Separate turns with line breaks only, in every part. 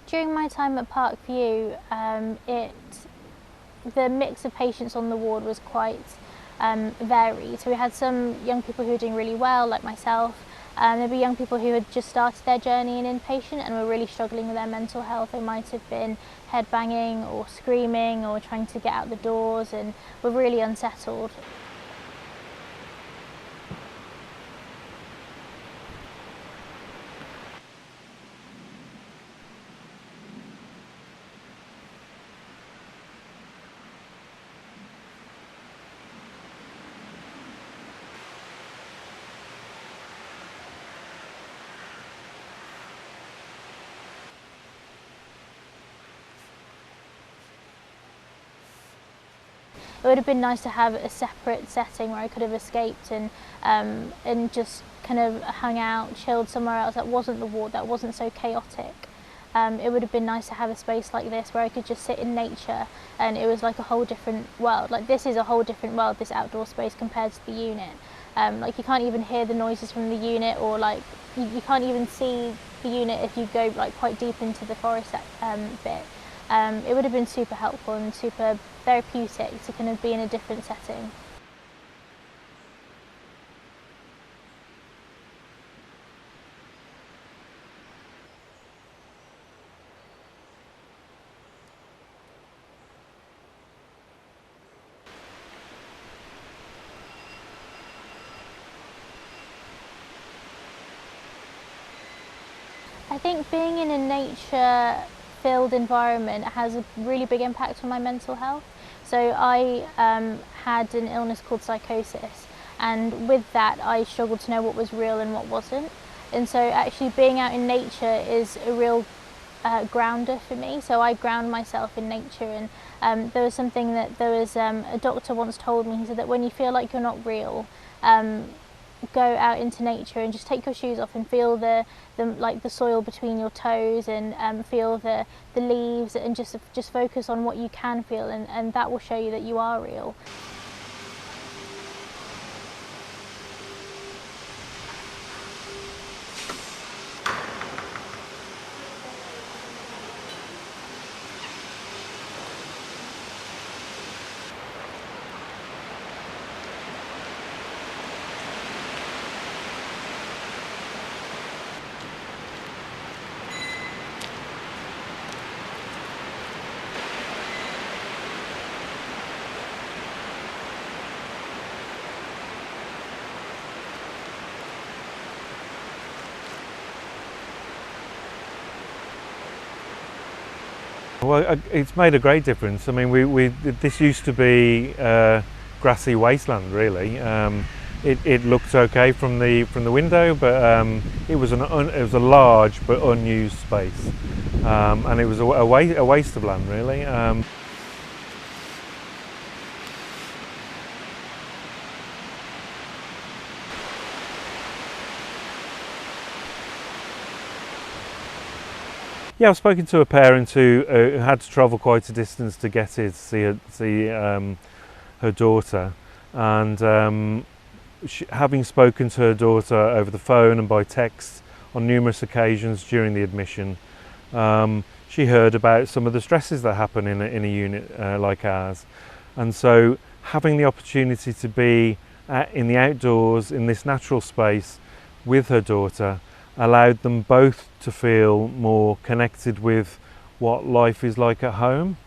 During my time at Parkview, the mix of patients on the ward was quite varied. So we had some young people who were doing really well, like myself. There'd be young people who had just started their journey in inpatient and were really struggling with their mental health. They might have been headbanging or screaming or trying to get out the doors and were really unsettled. It would have been nice to have a separate setting where I could have escaped and just kind of hung out, chilled somewhere else that wasn't the ward, that wasn't so chaotic. It would have been nice to have a space like this where I could just sit in nature and it was like a whole different world. Like this is a whole different world, this outdoor space compared to the unit. Like you can't even hear the noises from the unit, or like you can't even see the unit if you go like quite deep into the forest bit. It would have been super helpful and super therapeutic to kind of be in a different setting. I think being in a nature-filled environment has a really big impact on my mental health. So I had an illness called psychosis, and with that I struggled to know what was real and what wasn't. And so actually being out in nature is a real grounder for me. So I ground myself in nature, and there was something that a doctor once told me. He said that when you feel like you're not real, go out into nature and just take your shoes off and feel the soil between your toes, and feel the leaves, and just focus on what you can feel, and that will show you that you are real.
Well, it's made a great difference. I mean, this used to be grassy wasteland, really. It looked okay from the window, but it was a large but unused space, and it was a waste of land, really. Yeah, I've spoken to a parent who had to travel quite a distance to get here to see her daughter, and having spoken to her daughter over the phone and by text on numerous occasions during the admission, she heard about some of the stresses that happen in a unit like ours, and so having the opportunity to be in the outdoors in this natural space with her daughter allowed them both to feel more connected with what life is like at home,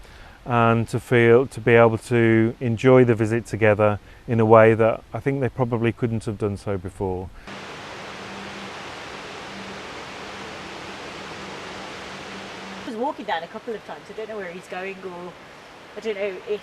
and to be able to enjoy the visit together in a way that I think they probably couldn't have done so before.
I was walking down a couple of times. I don't know where he's going, or I don't know if